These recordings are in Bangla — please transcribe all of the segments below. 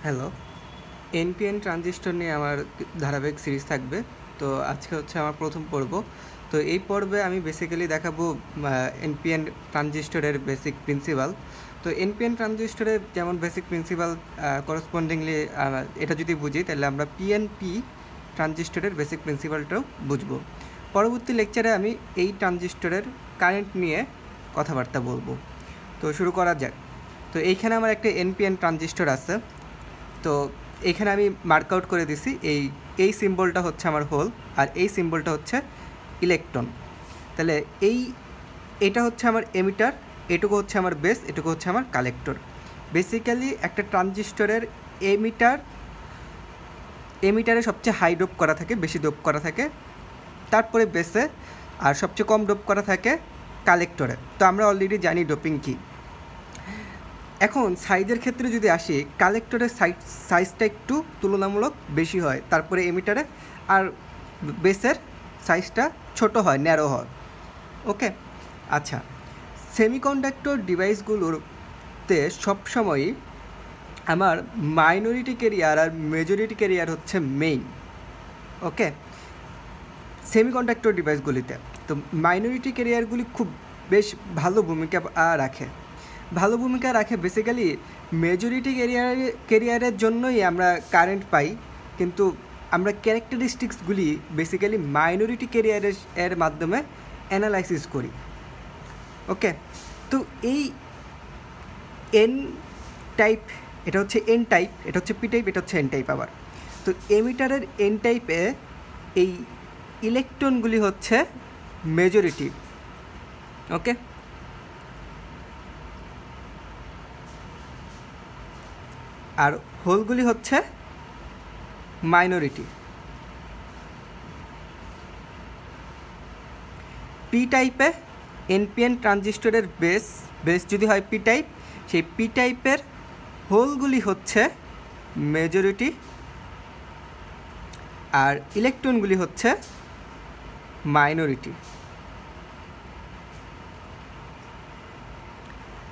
হ্যালো, এনপিএন ট্রানজিস্টর নিয়ে আমার ধারাবাহিক সিরিজ থাকবে। তো আজকে হচ্ছে আমার প্রথম পর্ব। তো এই পর্বে আমি বেসিক্যালি দেখাবো এনপিএন ট্রানজিস্টরের বেসিক প্রিন্সিপাল। তো এনপিএন ট্রানজিস্টরের যেমন বেসিক প্রিন্সিপাল করসপন্ডিংলি এটা যদি বুঝি তাহলে আমরা পিএনপি ট্রানজিস্টরের বেসিক প্রিন্সিপালটাও বুঝবো। পরবর্তী লেকচারে আমি এই ট্রানজিস্টরের কারেন্ট নিয়ে কথাবার্তা বলবো। তো শুরু করা যাক। তো এইখানে আমার একটা এনপিএন ট্রানজিস্টর আছে। তো এখানে আমি মার্ক আউট করে দিছি এই সিম্বলটা হচ্ছে আমার হোল, আর এই সিম্বলটা হচ্ছে ইলেকট্রন। তাহলে এটা হচ্ছে আমার এমিটার, এটুকু হচ্ছে আমার বেস, এটুকু হচ্ছে আমার কালেক্টর। বেসিক্যালি একটা ট্রানজিস্টরের এমিটারে সবচেয়ে হাই ডোপ করা থাকে, বেশি ডোপ করা থাকে, তারপরে বেসে, আর সবচেয়ে কম ডোপ করা থাকে কালেক্টরে। তো আমরা অলরেডি জানি ডোপিং কী। এখন সাইজের ক্ষেত্রে যদি আসি, কালেক্টরের সাইজটা একটু তুলনামূলক বেশি হয়, তারপরে এমিটারে, আর বেসের সাইজটা ছোট হয়, ন্যারো হয়। ওকে, আচ্ছা, সেমিকন্ডাক্টর ডিভাইসগুলোতে সবসময়ই আমার মাইনরিটি ক্যারিয়ার আর মেজরিটি ক্যারিয়ার হচ্ছে মেইন। ওকে, সেমিকন্ডাক্টর ডিভাইসগুলিতে তো মাইনরিটি ক্যারিয়ারগুলি খুব বেশ ভালো ভূমিকা রাখে। বেসিক্যালি মেজরিটি ক্যারিয়ারের জন্যই আমরা কারেন্ট পাই, কিন্তু আমরা ক্যারেক্টারিস্টিক্সগুলি বেসিক্যালি মাইনরিটি ক্যারিয়ারের মাধ্যমে অ্যানালাইসিস করি। ওকে, তো এই এন টাইপ, এটা হচ্ছে এন টাইপ, এটা হচ্ছে পি টাইপ, এটা হচ্ছে এন টাইপ আবার। তো এমিটারের এন টাইপে এই ইলেকট্রনগুলি হচ্ছে মেজরিটি। ওকে, আর হোলগুলি হচ্ছে মাইনরিটি। পি টাইপে এনপিএন ট্রানজিস্টরের বেস যদি হয় পি টাইপ, সেই পি টাইপের হোলগুলি হচ্ছে মেজরিটি, আর ইলেকট্রনগুলি হচ্ছে মাইনরিটি।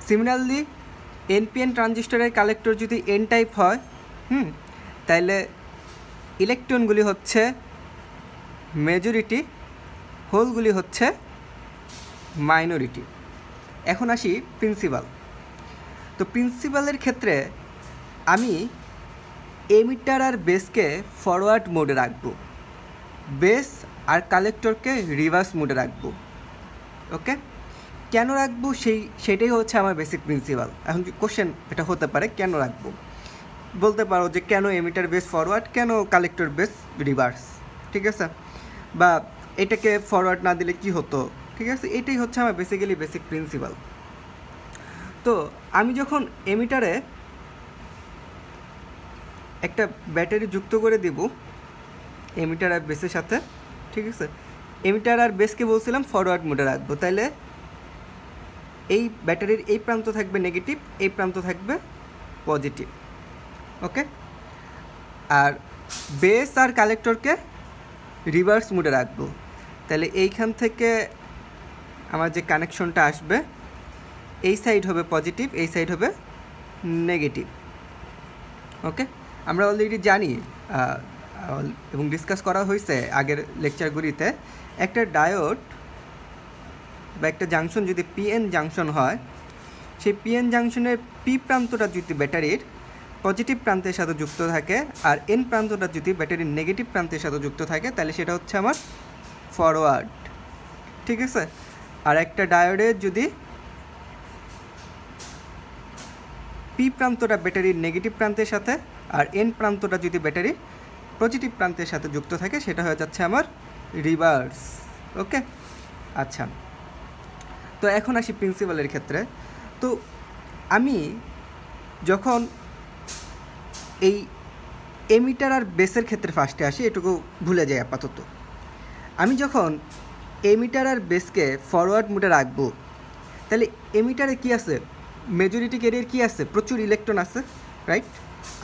সিমিলারলি এনপিএন ট্রানজিস্টরের কালেক্টর যদি এন টাইপ হয়, তাহলে ইলেকট্রনগুলি হচ্ছে মেজরিটি, হোলগুলি হচ্ছে মাইনরিটি। এখন আসি প্রিন্সিপাল। তো প্রিন্সিপালের ক্ষেত্রে আমি এমিটার আর বেসকে ফরওয়ার্ড মোডে রাখবো, বেস আর কালেক্টরকে রিভার্স মোডে রাখবো। ওকে, কেন রাখবো সেটাই হচ্ছে আমার বেসিক প্রিন্সিপাল। এখন কোশ্চেন এটা হতে পারে, কেন রাখবো? বলতে পারো যে কেন এমিটার বেস ফরওয়ার্ড, কেন কালেক্টর বেস রিভার্স, ঠিক আছে, বা এটাকে ফরওয়ার্ড না দিলে কি হতো, ঠিক আছে, এটাই হচ্ছে আমার বেসিক্যালি বেসিক প্রিন্সিপাল। তো আমি যখন এমিটারে একটা ব্যাটারি যুক্ত করে দিব এমিটার আর বেসের সাথে, ঠিক আছে, এমিটার আর বেসকে বলছিলাম ফরওয়ার্ড মোডে রাখবো, তাহলে এই ব্যাটারির এই প্রান্ত থাকবে নেগেটিভ, এই প্রান্ত থাকবে পজিটিভ। ওকে, আর বেস আর কালেক্টরকে রিভার্স মোডে রাখবো, তাহলে এইখান থেকে আমার যে কানেকশনটা আসবে, এই সাইড হবে পজিটিভ, এই সাইড হবে নেগেটিভ। ওকে, আমরা অলরেডি জানি এবং ডিসকাস করা হয়েছে আগের লেকচারগুলিতে, একটা ডায়োড বা একটা জাংশন যদি পিএন জাংশন হয়, সেই পিএন জাংশনের পি প্রান্তটা যদি ব্যাটারির পজিটিভ প্রান্তের সাথে যুক্ত থাকে, আর এন প্রান্তটা যদি ব্যাটারির নেগেটিভ প্রান্তের সাথে যুক্ত থাকে, তাহলে সেটা হচ্ছে আমার ফরওয়ার্ড, ঠিক আছে। আর একটা ডায়োডের যদি পি প্রান্তটা ব্যাটারির নেগেটিভ প্রান্তের সাথে, আর এন প্রান্তটা যদি ব্যাটারির পজিটিভ প্রান্তের সাথে যুক্ত থাকে, সেটা হয়ে যাচ্ছে আমার রিভার্স। ওকে, আচ্ছা, তো এখন আসি প্রিন্সিপালের ক্ষেত্রে। তো আমি যখন এই এমিটার আর বেসের ক্ষেত্রে ফার্স্টে আসি, এটুকু ভুলে যাই আপাতত। আমি যখন এমিটার আর বেসকে ফরওয়ার্ড মোডে রাখবো, তাহলে এমিটারে কি আছে, মেজরিটি ক্যারিয়ার কি আছে, প্রচুর ইলেকট্রন আছে, রাইট,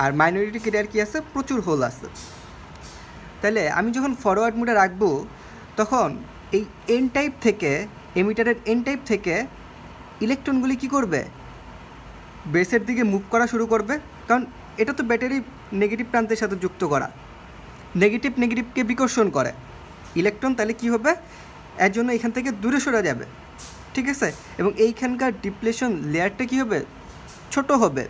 আর মাইনরিটি ক্যারিয়ার কি আছে, প্রচুর হোল আছে। তাহলে আমি যখন ফরওয়ার্ড মোডে রাখবো, তখন এই এন টাইপ থেকে, এমিটারের এন টাইপ থেকে ইলেকট্রনগুলি কি করবে, বেসের দিকে মুভ করা শুরু করবে, কারণ এটা তো ব্যাটারি নেগেটিভ প্রান্তের সাথে যুক্ত করা, নেগেটিভ নেগেটিভকে বিকর্ষণ করে ইলেকট্রন, তাহলে কী হবে, এর জন্য এখান থেকে দূরে সরে যাবে, ঠিক আছে, এবং এইখানকার ডিপ্লেশন লেয়ারটা কী হবে, ছোট হবে,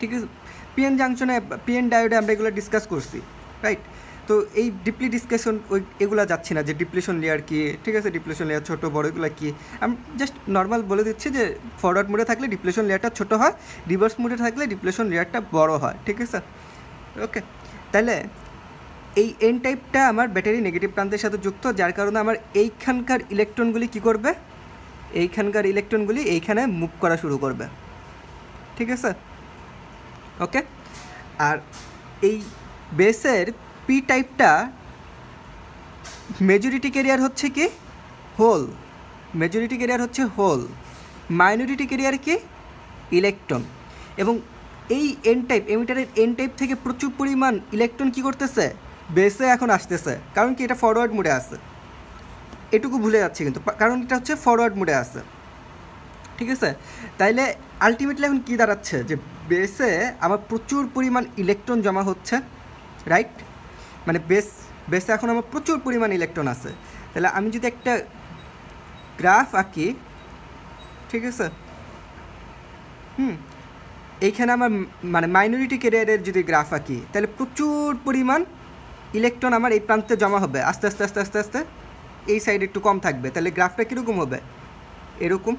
ঠিক আছে। পিএন জাংশনে, পিএন ডায়োডে আমরা এগুলো ডিসকাস করছি, রাইট। তো এই ডিপলি ডিসকাশন এগুলো যাচ্ছি না যে ডিপ্লেশন লেয়ার কী, ঠিক আছে, ডিপ্লেশন লেয়ার ছোটো বড় এগুলো কী, আমি জাস্ট নর্মাল বলে দিচ্ছি যে ফরওয়ার্ড মোডে থাকলে ডিপ্লেশন লেয়ারটা ছোটো হয়, রিভার্স মোডে থাকলে ডিপ্লেশন লেয়ারটা বড় হয়, ঠিক আছে। ওকে, তাহলে এই এন টাইপটা আমার ব্যাটারি নেগেটিভ প্রান্তের সাথে যুক্ত, যার কারণে আমার এইখানকার ইলেকট্রনগুলি কী করবে, এইখানকার ইলেকট্রনগুলি এইখানে মুভ করা শুরু করবে, ঠিক আছে। ওকে, আর এই বেসের পি টাইপটা মেজরিটি ক্যারিয়ার হচ্ছে কি হোল, মেজরিটি ক্যারিয়ার হচ্ছে হোল, মাইনরিটি ক্যারিয়ার কি ইলেকট্রন, এবং এই এন টাইপ এমিটারের এন টাইপ থেকে প্রচুর পরিমাণ ইলেকট্রন কী করতেছে, বেসে এখন আসতেছে, কারণ কি এটা ফরওয়ার্ড মোডে আছে, এটুকু ভুলে যাচ্ছে কিন্তু, কারণ এটা হচ্ছে ফরওয়ার্ড মোডে আছে, ঠিক আছে। তাইলে আলটিমেটলি এখন কী দাঁড়াচ্ছে যে বেসে আমার প্রচুর পরিমাণ ইলেকট্রন জমা হচ্ছে, রাইট, মানে বেসে এখন আমার প্রচুর পরিমাণ ইলেকট্রন আছে। তাহলে আমি যদি একটা গ্রাফ আঁকি, ঠিক আছে, এইখানে আমার মানে মাইনরিটি ক্যারিয়ারের যদি গ্রাফ আঁকি, তাহলে প্রচুর পরিমাণ ইলেকট্রন আমার এই প্রান্তে জমা হবে, আস্তে আস্তে আস্তে আস্তে আস্তে এই সাইডে একটু কম থাকবে, তাহলে গ্রাফটা কীরকম হবে, এরকম,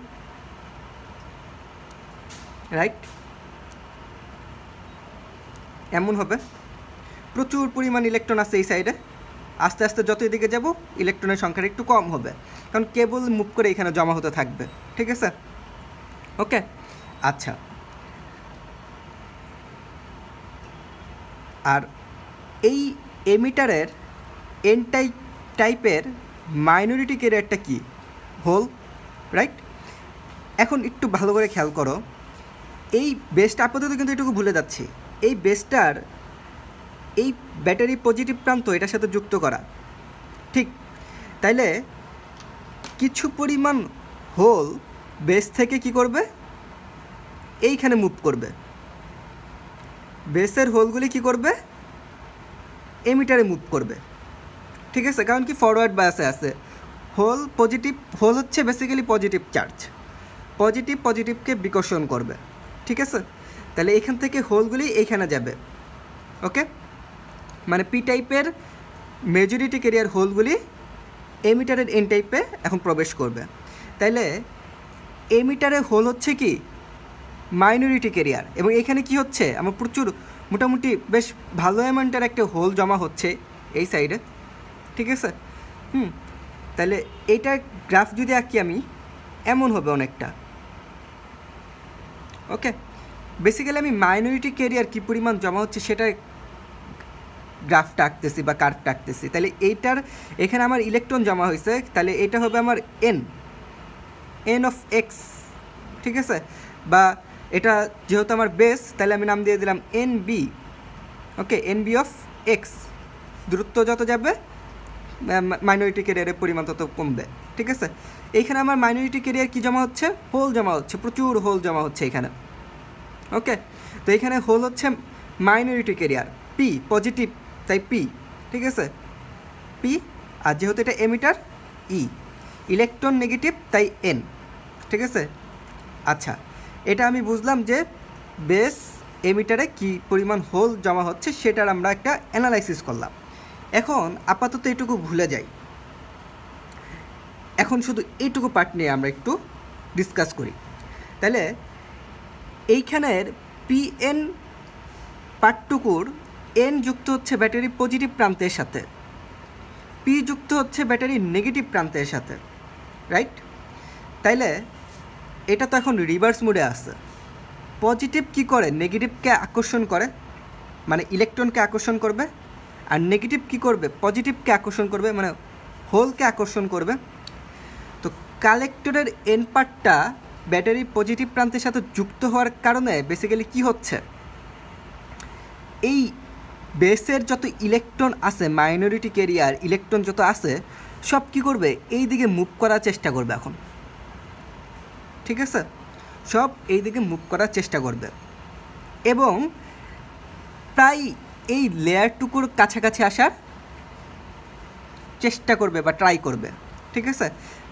রাইট, এমন হবে, প্রচুর পরিমাণ ইলেকট্রন আছে এই সাইডে, আস্তে আস্তে যত এদিকে যাব ইলেকট্রনের সংখ্যাটা একটু কম হবে, কারণ কেবল মুভ করে এখানে জমা হতে থাকবে, ঠিক আছে। ওকে, আচ্ছা, আর এই এমিটারের এন টাইপের মাইনরিটি ক্যারিয়ারটা কি হোল, রাইট। এখন একটু ভালো করে খেয়াল করো, এই বেসটা আপাতত কিন্তু এটুকু ভুলে যাচ্ছি, এই বেসটার এই ব্যাটারি পজিটিভ প্রান্ত এটার সাথে যুক্ত করা, ঠিক, তাইলে কিছু পরিমাণ হোল বেস থেকে কি করবে, এইখানে মুভ করবে, বেসের হোলগুলি কি করবে, এমিটারে মুভ করবে, ঠিক আছে, কারণ কি ফরওয়ার্ড বায়াসে আছে, হোল পজিটিভ, হোল হচ্ছে বেসিক্যালি পজিটিভ চার্জ, পজিটিভকে বিকর্ষণ করবে, ঠিক আছে। তাহলে এখান থেকে হোলগুলি এইখানে যাবে, ওকে, মানে পি টাইপের মেজরিটি ক্যারিয়ার হোলগুলি এমিটারের এন টাইপে এখন প্রবেশ করবে, তাইলে এমিটারের হোল হচ্ছে কি মাইনরিটি ক্যারিয়ার, এবং এখানে কি হচ্ছে, আমার প্রচুর মোটামুটি বেশ ভালো অ্যামাউন্টের একটা হোল জমা হচ্ছে এই সাইডে, ঠিক আছে। তাহলে এইটা গ্রাফ যদি আঁকি আমি, এমন হবে অনেকটা, ওকে। বেসিক্যালি আমি মাইনরিটি ক্যারিয়ার কী পরিমাণ জমা হচ্ছে সেটা গ্রাফটা আঁকতেছি বা কার্ভটা আঁকতেছি, তাহলে এইটার এখানে আমার ইলেকট্রন জমা হয়েছে, তাহলে এটা হবে আমার এন অফ এক্স, ঠিক আছে, বা এটা যেহেতু আমার বেস, তাহলে আমি নাম দিয়ে দিলাম N B, okay, N B of X, দূরত্ব যত যাবে মাইনরিটি ক্যারিয়ারের পরিমাণ তত কমবে, ঠিক আছে। এইখানে আমার মাইনরিটি ক্যারিয়ার কী জমা হচ্ছে, হোল জমা হচ্ছে, প্রচুর হোল জমা হচ্ছে এখানে, ওকে। তো এখানে হোল হচ্ছে মাইনরিটি ক্যারিয়ার, পি পজিটিভ তাই পি, ঠিক আছে, পি, আর যেহেতু এটা এমিটার ই, ইলেকট্রন নেগেটিভ তাই এন, ঠিক আছে। আচ্ছা, এটা আমি বুঝলাম যে বেস এমিটারে কি পরিমাণ হোল জমা হচ্ছে সেটার আমরা একটা অ্যানালাইসিস করলাম। এখন আপাতত এটুকু ভুলে যাই, এখন শুধু এইটুকু পার্ট নিয়ে আমরা একটু ডিসকাস করি। তাহলে এইখানের পিএন পার্টটুকুর এন যুক্ত হচ্ছে ব্যাটারি পজিটিভ প্রান্তের সাথে, পি যুক্ত হচ্ছে ব্যাটারি নেগেটিভ প্রান্তের সাথে, রাইট। তাইলে এটা তো এখন রিভার্স মোডে আছে, পজিটিভ কি করে, নেগেটিভকে আকর্ষণ করে, মানে ইলেকট্রনকে আকর্ষণ করবে, আর নেগেটিভ কি করবে, পজিটিভকে আকর্ষণ করবে, মানে হোলকে আকর্ষণ করবে। তো কালেক্টরের এন পার্টটা ব্যাটারি পজিটিভ প্রান্তের সাথে যুক্ত হওয়ার কারণে বেসিক্যালি কি হচ্ছে, এই বেসের যত ইলেকট্রন আছে, মাইনরিটি ক্যারিয়ার ইলেকট্রন যত আছে, সব কি করবে, এই দিকে মুভ করার চেষ্টা করবে এখন, ঠিক আছে, সব এই দিকে মুভ করার চেষ্টা করবে, এবং প্রায় এই লেয়ারটুকুর কাছাকাছি আসার চেষ্টা করবে বা ট্রাই করবে, ঠিক আছে।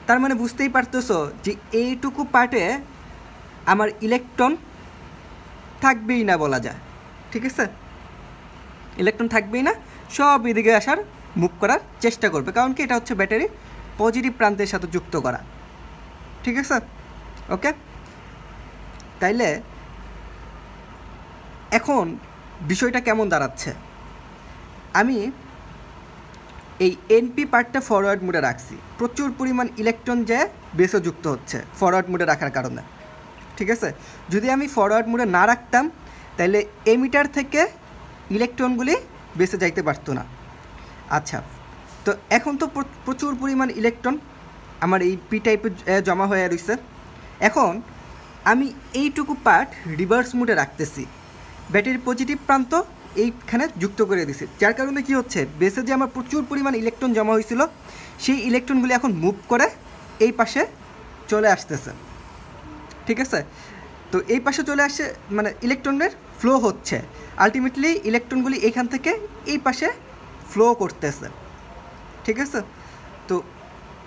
তার মানে বুঝতেই পারতেছো যে এইটুকু পার্টে আমার ইলেকট্রন থাকবেই না বলা যায়, ঠিক আছে। ইলেকট্রন থাকবেই না, সব এদিকে আসার মুভ করার চেষ্টা করবে, কারণ কি এটা হচ্ছে ব্যাটারি পজিটিভ প্রান্তের সাথে যুক্ত করা, ঠিক আছে। ওকে, তাইলে এখন বিষয়টা কেমন দাঁড়াচ্ছে, আমি এই এনপি পার্টটা ফরওয়ার্ড মোডে রাখছি, প্রচুর পরিমাণ ইলেকট্রন যে বেসে যুক্ত হচ্ছে ফরওয়ার্ড মোডে রাখার কারণে, ঠিক আছে। যদি আমি ফরওয়ার্ড মোডে না রাখতাম তাহলে এমিটার থেকে ইলেকট্রনগুলি বেসে যাইতে পারতো না। আচ্ছা, তো এখন তো প্রচুর পরিমাণ ইলেকট্রন আমার এই পি টাইপে জমা হয়ে রয়েছে। এখন আমি এইটুকু পার্ট রিভার্স মোডে রাখতেছি, ব্যাটারির পজিটিভ প্রান্ত এইখানে যুক্ত করে দিছি, যার কারণে কি হচ্ছে, বেসে যে আমার প্রচুর পরিমাণ ইলেকট্রন জমা হয়েছিল সেই ইলেকট্রনগুলি এখন মুভ করে এই পাশে চলে আসতেছে, ঠিক আছে। তো এই পাশে চলে আসে মানে ইলেকট্রনের ফ্লো হচ্ছে, আলটিমেটলি ইলেকট্রনগুলি এইখান থেকে এই পাশে ফ্লো করতেছে, ঠিক আছে। তো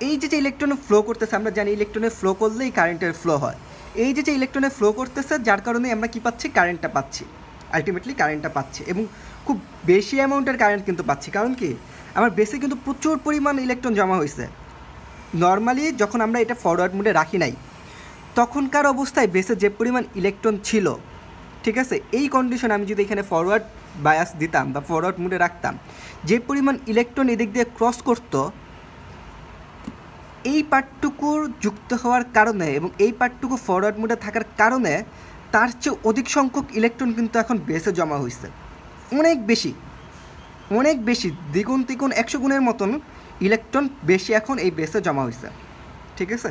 এই যে ইলেকট্রনের ফ্লো করতেছে, আমরা জানি ইলেকট্রনের ফ্লো করলেই কারেন্টের ফ্লো হয়, এই যে ইলেকট্রনের ফ্লো করতেছে যার কারণে আমরা কি পাচ্ছি, কারেন্টটা পাচ্ছি, আলটিমেটলি কারেন্টটা পাচ্ছি, এবং খুব বেশি অ্যামাউন্টের কারেন্ট কিন্তু পাচ্ছি, কারণ কি আমার বেসে কিন্তু প্রচুর পরিমাণ ইলেকট্রন জমা হয়েছে। নর্মালি যখন আমরা এটা ফরওয়ার্ড মোডে রাখি নাই তখনকার অবস্থায় বেসে যে পরিমাণ ইলেকট্রন ছিল, ঠিক আছে, এই কন্ডিশনে আমি যদি এখানে ফরওয়ার্ড বায়াস দিতাম বা ফরওয়ার্ড মোডে রাখতাম, যে পরিমাণ ইলেকট্রন এদিক দিয়ে ক্রস করতো এই পার্টটুকুর যুক্ত হওয়ার কারণে এবং এই পার্টটুকু ফরওয়ার্ড মোডে থাকার কারণে তার চেয়ে অধিক সংখ্যক ইলেকট্রন কিন্তু এখন বেসে জমা হয়েছে, অনেক বেশি, অনেক বেশি, দ্বিগুণ তিগুণ 100 গুণের মতন ইলেকট্রন বেশি এখন এই বেসে জমা হয়েছে, ঠিক আছে।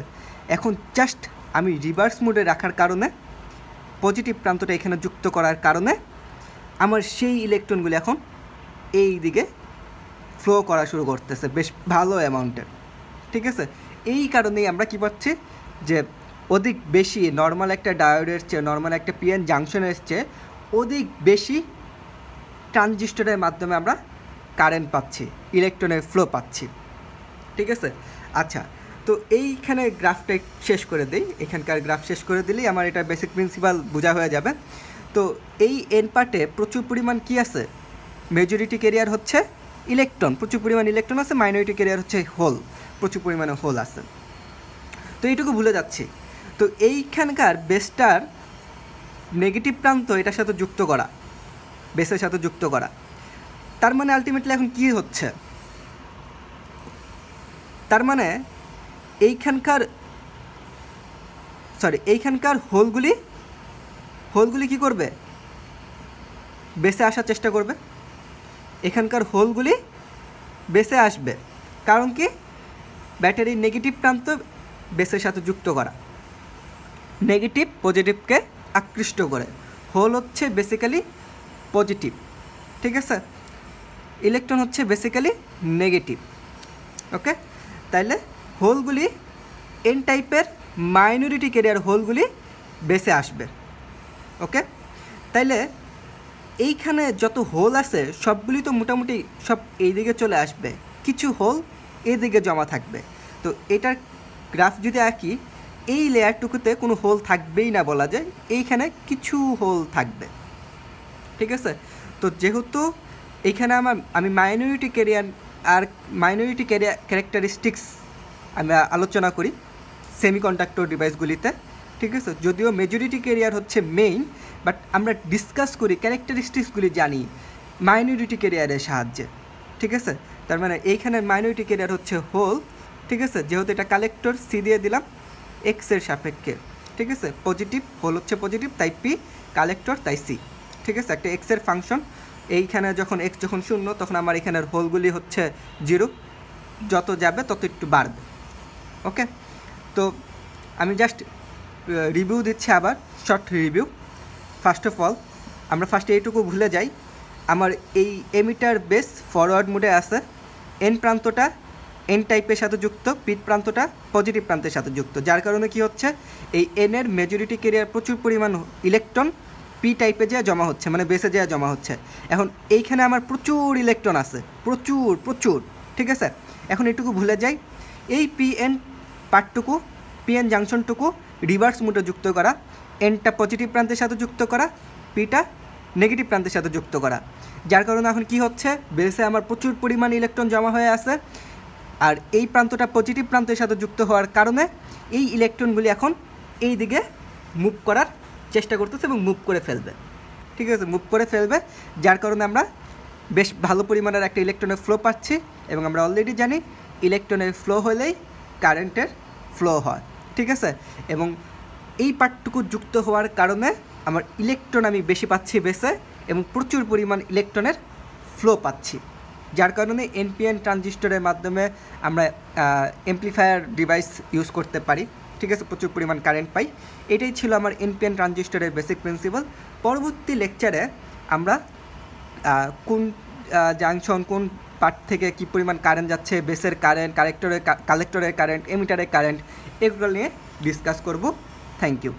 এখন জাস্ট আমি রিভার্স মোডে রাখার কারণে, পজিটিভ প্রান্তটা এখানে যুক্ত করার কারণে আমার সেই ইলেকট্রনগুলি এখন এই দিকে ফ্লো করা শুরু করতেছে বেশ ভালো অ্যামাউন্টের, ঠিক আছে। এই কারণেই আমরা কি পাচ্ছি যে অধিক বেশি নর্মাল একটা ডায়োডের চেয়ে, নর্মাল একটা পিএন জাংশনের চেয়ে অধিক বেশি ট্রানজিস্টরের মাধ্যমে আমরা কারেন্ট পাচ্ছি, ইলেকট্রনের ফ্লো পাচ্ছি, ঠিক আছে। আচ্ছা, তো এইখানে গ্রাফটা শেষ করে দিই, এখানকার গ্রাফ শেষ করে দিলেই আমার এটা বেসিক প্রিন্সিপাল বোঝা হয়ে যাবে। তো এই এন পার্টে প্রচুর পরিমাণ কি আছে, মেজরিটি ক্যারিয়ার হচ্ছে ইলেকট্রন, প্রচুর পরিমাণ ইলেকট্রন আছে, মাইনরিটি ক্যারিয়ার হচ্ছে হোল, প্রচুর পরিমাণে হোল আছে। তো এইটুকু ভুলে যাচ্ছি। তো এইখানকার বেসটার নেগেটিভ প্রান্ত এটার সাথে যুক্ত করা, বেসের সাথে যুক্ত করা, তার মানে আলটিমেটলি এখন কি হচ্ছে, তার মানে এইখানকার হোলগুলি কি করবে, বেসে আসার চেষ্টা করবে, এখানকার হোলগুলি বেসে আসবে, কারণ কি ব্যাটারির নেগেটিভ প্রান্ত বেসের সাথে যুক্ত করা, নেগেটিভ পজিটিভকে আকৃষ্ট করে, হোল হচ্ছে বেসিক্যালি পজিটিভ, ঠিক আছে, ইলেকট্রন হচ্ছে বেসিক্যালি নেগেটিভ। ওকে, তাইলে হোলগুলি এন টাইপের মাইনরিটি ক্যারিয়ার হোলগুলি বেসে আসবে। ওকে, তাইলে এইখানে যত হোল আছে সবগুলি তো মোটামুটি সব এই দিকে চলে আসবে, কিছু হোল এই দিকে জমা থাকবে। তো এটার গ্রাফ যদি আঁকি, এই লেয়ারটুকুতে কোনো হোল থাকবেই না বলা যায়, এইখানে কিছু হোল থাকবে, ঠিক আছে। তো যেহেতু এইখানে আমি মাইনরিটি ক্যারিয়ার আর মাইনরিটি ক্যারেক্টারিস্টিক্স আমরা আলোচনা করি সেমিকন্ডাক্টর ডিভাইসগুলিতে, ঠিক আছে, যদিও মেজরিটি ক্যারিয়ার হচ্ছে মেইন, বাট আমরা ডিসকাস করি ক্যারেক্টারিস্টিক্সগুলি জানি মাইনরিটি ক্যারিয়ারের সাহায্যে, ঠিক আছে। তার মানে এইখানে মাইনরিটি ক্যারিয়ার হচ্ছে হোল, ঠিক আছে, যেহেতু এটা কালেক্টর সি দিয়ে দিলাম এক্সের সাপেক্ষে, ঠিক আছে, পজিটিভ, হোল হচ্ছে পজিটিভ তাই পি, কালেক্টর তাই সি, ঠিক আছে, একটা এক্সের ফাংশন। এইখানে যখন এক্স যখন 0 তখন আমার এখানের হোলগুলি হচ্ছে 0, যত যাবে তত একটু বাড়বে। ওকে, তো আমি জাস্ট রিভিউ দিচ্ছি, আবার short review. First of all আমরা ফার্স্টে এইটুকু ভুলে যাই, আমার এই এমিটার বেস ফরওয়ার্ড মোডে আছে, এন প্রান্তটা এন টাইপের সাথে যুক্ত, পি প্রান্তটা পজিটিভ প্রান্তের সাথে যুক্ত, যার কারণে কি হচ্ছে এই এনের মেজরিটি ক্যারিয়ার প্রচুর পরিমাণ ইলেকট্রন পি টাইপে যা জমা হচ্ছে, মানে বেসে যা জমা হচ্ছে। এখন এইখানে আমার প্রচুর ইলেকট্রন আছে, প্রচুর প্রচুর, ঠিক আছে। এখন এটুকু ভুলে যাই, এই পিএন পার্টটুকু, পিএন জাংশনটুকু রিভার্স মোডে যুক্ত করা, এনটা পজিটিভ প্রান্তের সাথে যুক্ত করা, পিটা নেগেটিভ প্রান্তের সাথে যুক্ত করা। যার কারণে এখন কি হচ্ছে, বেসে আমার প্রচুর পরিমাণ ইলেকট্রন জমা হয়ে আছে, আর এই প্রান্তটা পজিটিভ প্রান্তের সাথে যুক্ত হওয়ার কারণে এই ইলেকট্রনগুলি এখন এই দিকে মুভ করার চেষ্টা করতেছে এবং মুভ করে ফেলবে, ঠিক আছে, মুভ করে ফেলবে। যার কারণে আমরা বেশ ভালো পরিমাণের একটা ইলেকট্রনের ফ্লো পাচ্ছি, এবং আমরা অলরেডি জানি ইলেকট্রনের ফ্লো হলেই কারেন্টের ফ্লো হয়, ঠিক আছে। এবং এই পার্টটুকু যুক্ত হওয়ার কারণে আমার ইলেকট্রন আমি বেশি পাচ্ছি বেসে, এবং প্রচুর পরিমাণ ইলেকট্রনের ফ্লো পাচ্ছি। যার কারণে এনপিএন ট্রানজিস্টরের মাধ্যমে আমরা অ্যামপ্লিফায়ার ডিভাইস ইউজ করতে পারি, ঠিক আছে, প্রচুর পরিমাণ কারেন্ট পাই। এটাই ছিল আমার এনপিএন ট্রানজিস্টরের বেসিক প্রিন্সিপাল। পরবর্তী লেকচারে আমরা কোন জাংশন, কোন পার্ট থেকে কী পরিমাণ কারেন্ট যাচ্ছে, বেসের কারেন্ট, কালেক্টরের কারেন্ট, এমিটারের কারেন্ট, এগুলো নিয়ে ডিসকাস করব। Thank you.